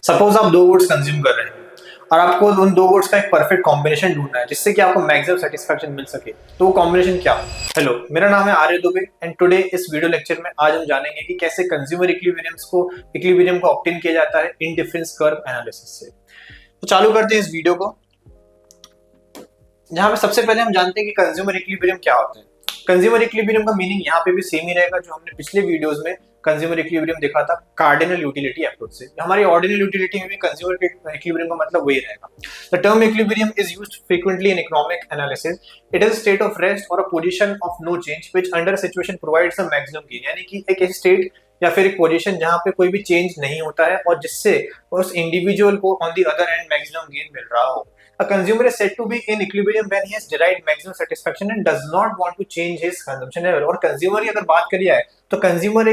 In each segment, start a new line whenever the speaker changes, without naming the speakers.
Suppose आप दो goods consume कर रहे हैं और आपको उन दो गुड्स का एक परफेक्ट कॉम्बिनेशन ढूंढना है जिससे कि आपको मैक्सिमम सेटिस्फैक्शन मिल सके, तो वो कॉम्बिनेशन क्या हो? हेलो, मेरा नाम है आर्य दुबे एंड टुडे इस वीडियो लेक्चर में आज हम जानेंगे कि कैसे कंज्यूमर इक्विलिब्रियम को ऑब्टेन किया जाता है इंडिफरेंस कर्व एनालिसिस से। तो चालू करते हैं इस वीडियो को, जहां पे सबसे पहले हम जानते हैं कि कंज्यूमर इक्विलिब्रियम क्या होता है। कंज्यूमर इक्विलिब्रियम का मीनिंग यहाँ पे भी सेम ही रहेगा जो हमने पिछले वीडियोस में कंज्यूमर इक्विलिब्रियम देखा था कार्डिनल यूटिलिटी अप्रोच से। हमारी ऑर्डिनल यूटिलिटी में भी कंज्यूमर इक्विलिब्रियम का मतलब वही रहेगा। The term equilibrium is used frequently in economic analysis. It is a state of rest और a position of no change which under situation provides a maximum gain, यानी कि एक ऐसी स्टेट या फिर एक पोजीशन जहां पे कोई भी चेंज नहीं होता है और जिससे उस इंडिविजुअल को on the other end maximum gain मिल रहा हो। A consumer is said to be in equilibrium when he has derived maximum satisfaction and does not want to change his consumption level। और कंज्यूमर की अगर बात करी जाए तो कंज्यूमर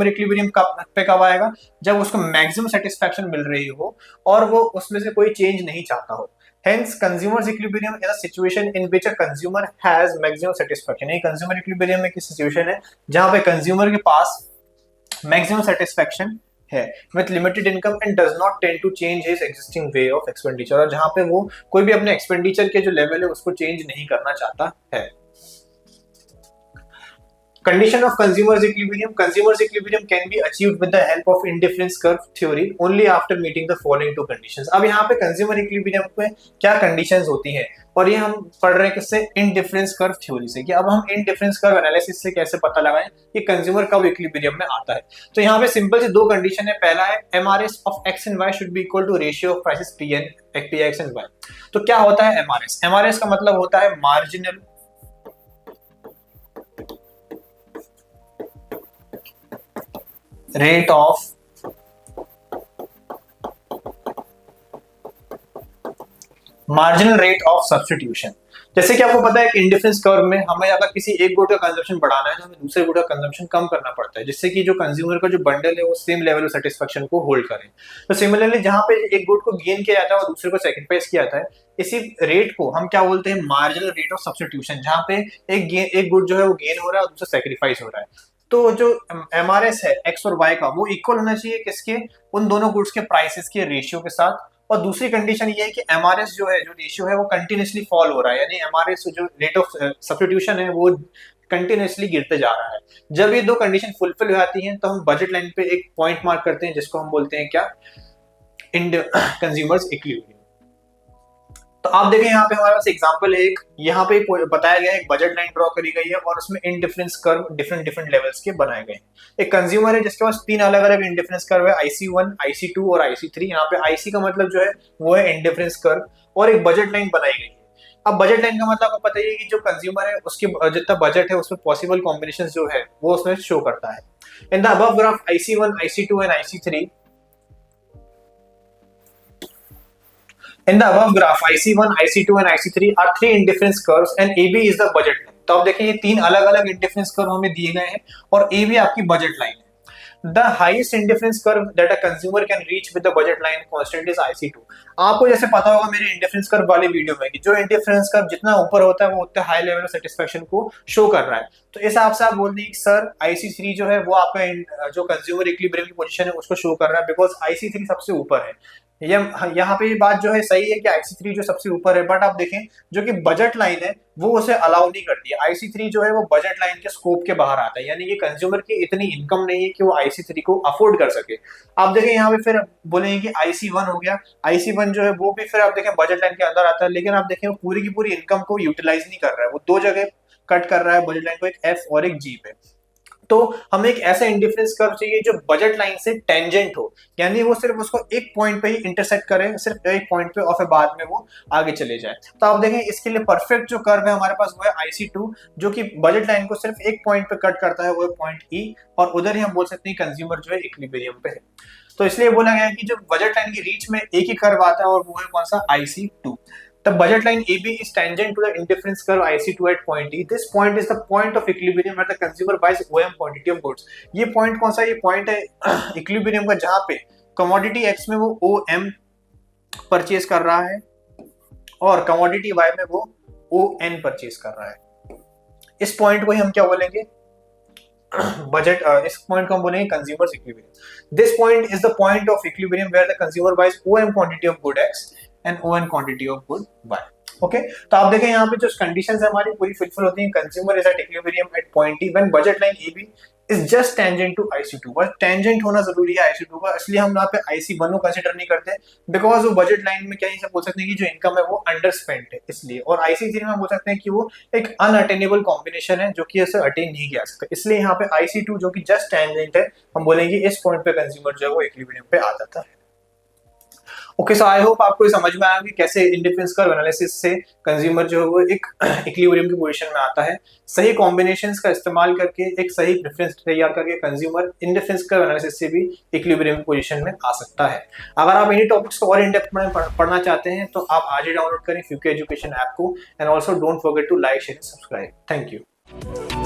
इक्विलिब्रियम पे कब आएगा? जब उसको मैक्सिमम सेटिस्फैक्शन मिल रही हो और वो उसमें से कोई चेंज नहीं चाहता हो। Hence, consumer's equilibrium is a situation in which a consumer has maximum satisfaction। ये कंज्यूमर इक्विलिब्रियम में एक सिचुएशन है जहां पे कंज्यूमर के पास मैक्सिमम सेटिस्फैक्शन है with limited income and does not tend to change his existing way of expenditure, और जहां पे वो कोई भी अपने एक्सपेंडिचर के जो लेवल है उसको चेंज नहीं करना चाहता है। Condition of consumer's equilibrium। Consumer's equilibrium can be achieved with the help of indifference curve theory only after meeting the following two conditions। अब यहाँ पे consumer equilibrium पे क्या conditions होती हैं, और ये हम पढ़ रहे हैं किससे? indifference curve theory से, कि अब हम indifference curve analysis से कैसे पता लगाएं कि consumer कब equilibrium में आता है। तो यहाँ पे सिंपल से दो कंडीशन है। पहला है MRS of x and y should be equal to ratio of prices Px and y। तो क्या होता है MRS? MRS का मतलब होता है marginal rate of marginal rate of substitution. जैसे कि आपको पता है कि इंडिफरेंस कर्व में हमें अगर किसी एक गुड का कंजम्पशन बढ़ाना है तो हमें दूसरे गुड का कंजम्पशन कम करना पड़ता है, जिससे कि जो कंज्यूमर का जो बंडल है वो सेम लेवल ऑफ सेटिस्फेक्शन को होल्ड करे। तो सिमिलरली जहां पे एक गुड को गेन किया जाता है और दूसरे को सेक्रीफाइस किया जाता है, इसी रेट को हम क्या बोलते हैं? मार्जिनल रेट ऑफ सब्स्टिट्यूशन, जहां पे एक गुड जो है वो गेन हो रहा है और दूसरा सेक्रीफाइस हो रहा है। तो जो MRS है एक्स और वाई का, वो इक्वल होना चाहिए किसके? उन दोनों गुड्स के प्राइसेस के रेशियो के साथ। और दूसरी कंडीशन ये है कि MRS जो है, जो रेशियो है वो कंटिन्यूसली फॉल हो रहा है, यानी MRS जो रेट ऑफ सब्स्टिट्यूशन है वो कंटिन्यूसली गिरते जा रहा है। जब ये दो कंडीशन फुलफिल हो जाती हैं तो हम बजट लाइन पे एक पॉइंट मार्क करते हैं जिसको हम बोलते हैं क्या? Consumers equilibrium. तो आप देखें यहाँ पे हमारे पास एग्जांपल है एक, यहाँ पे बताया गया है एक बजट लाइन ड्रॉ करी गई है और उसमें इंडिफरेंस कर्व डिफरेंट लेवल्स के बनाए गए हैं। एक कंज्यूमर है जिसके पास तीन अलग अलग इंडिफरेंस कर्व है, IC1, IC2 और IC3। यहाँ पे IC का मतलब जो है वो है इंडिफरेंस कर्व, और एक बजट लाइन बनाई गई है। अब बजट लाइन का मतलब आपको पता ही है कि जो कंज्यूमर है उसके जितना बजट है उसमें पॉसिबल कॉम्बिनेशन जो है वो उसमें शो करता है। In the above graph IC1, IC2 and IC3, in the above graph IC1, IC2 and IC3 are three indifference curves and AB is the budget line। तो आप देखिए ये तीन अलग अलग इंडिफरेंस कर्व हमें दिए गए हैं और AB आपकी बजट लाइन है। The highest indifference curve that a consumer can reach with the budget line constant is IC2। आपको जैसे पता होगा मेरे इंडिफरेंस कर्व वाले वीडियो में कि जो इंडिफरेंस कर्व जितना ऊपर होता है वो उतना हाई लेवल ऑफ सेटिस्फेक्शन को शो कर रहा है। तो इस हिसाब से आप बोल दीजिए सर IC3 जो है वो आपका जो कंज्यूमर इक्विलिब्रियम की पोजीशन है उसको शो कर रहा है, बिकॉज IC3 सबसे ऊपर है। यहाँ पे ये बात जो है सही है कि IC3 जो सबसे ऊपर है, बट आप देखें जो कि बजट लाइन है वो उसे अलाउ नहीं करती है। IC3 जो है वो बजट लाइन के स्कोप के बाहर आता है, यानी कि कंज्यूमर की इतनी इनकम नहीं है कि वो IC3 को अफोर्ड कर सके। आप देखें यहाँ पे फिर बोलेंगे कि IC1 हो गया, IC1 जो है वो भी फिर आप देखें बजट लाइन के अंदर आता है, लेकिन आप देखें वो पूरी की पूरी इनकम को यूटिलाइज नहीं कर रहा है, वो दो जगह कट कर रहा है बजट लाइन को, एक F और एक G पे। तो हमें एक ऐसा इंडिफरेंस कर्व चाहिए जो बजट लाइन से टेंजेंट हो, यानी वो सिर्फ उसको एक पॉइंट पे ही इंटरसेक्ट करे, सिर्फ एक पॉइंट पे और फिर बाद में वो आगे चले जाए। तो आप देखें इसके लिए परफेक्ट जो कर्व है हमारे पास वो है IC2, जो कि बजट लाइन को सिर्फ एक पॉइंट पे कट करता है, वो है पॉइंट E, और उधर ही हम बोल सकते हैं कंज्यूमर जो है इक्विलिब्रियम पे है। तो इसलिए बोला गया है कि जो बजट लाइन की रीच में एक ही कर्व आता है और वो है कौन सा? IC2। The budget line AB is tangent to the indifference curve IC2 at point E। This point is the point of equilibrium where the consumer buys OM quantity of goods। ये point कौन सा? ये point है equilibrium का, जहाँ पे commodity X में वो OM परचेज कर रहा है और commodity Y में वो ON परचेज कर रहा है। इस point को ही हम क्या बोलेंगे? बजट, इस पॉइंट को हम बोलेंगे consumer's equilibrium. This point is the point of equilibrium where the consumer buys OM quantity of good X and ON quantity of good Y. Okay, तो आप देखें यहाँ पे जो कंडीशंस है हमारी पूरी फुलफिल होती हैं। Consumer is at equilibrium at point E when budget line A B is just tangent to IC2। बस टेंजेंट होना जरूरी है IC2 का, इसलिए हम यहाँ पे IC1 को कंसीडर नहीं करते, बिकॉज वो बजट लाइन में क्या ही बोल सकते हैं कि जो इनकम है वो अंडर स्पेंट है इसलिए। और IC3 में हम बोल सकते हैं कि वो एक अनअटेनेबल कॉम्बिनेशन है जो कि इसे अटेन नहीं किया सकता, इसलिए यहाँ पे IC2 जो कि जस्ट टेंजेंट है, हम बोलेंगे इस पॉइंट पे कंज्यूमर जो है वो इक्विलिब्रियम पे आ जाता है। ओके, सो आई होप आपको ये समझ में आया कि कैसे इंडिफरेंस कर्व एनालिसिस से कंज्यूमर जो है वो एक इक्विलिब्रियम की पोजीशन में आता है। सही कॉम्बिनेशंस का इस्तेमाल करके एक सही प्रेफरेंस तैयार करके कंज्यूमर इंडिफरेंस कर्व एनालिसिस से भी इक्विलिब्रियम की पोजीशन में आ सकता है। अगर आप इन्हीं टॉपिक्स को और इन डेप्थ में पढ़ना चाहते हैं तो आप आज ही डाउनलोड करें फ्यूके एजुकेशन ऐप को, and also don't forget to like share subscribe. Thank you.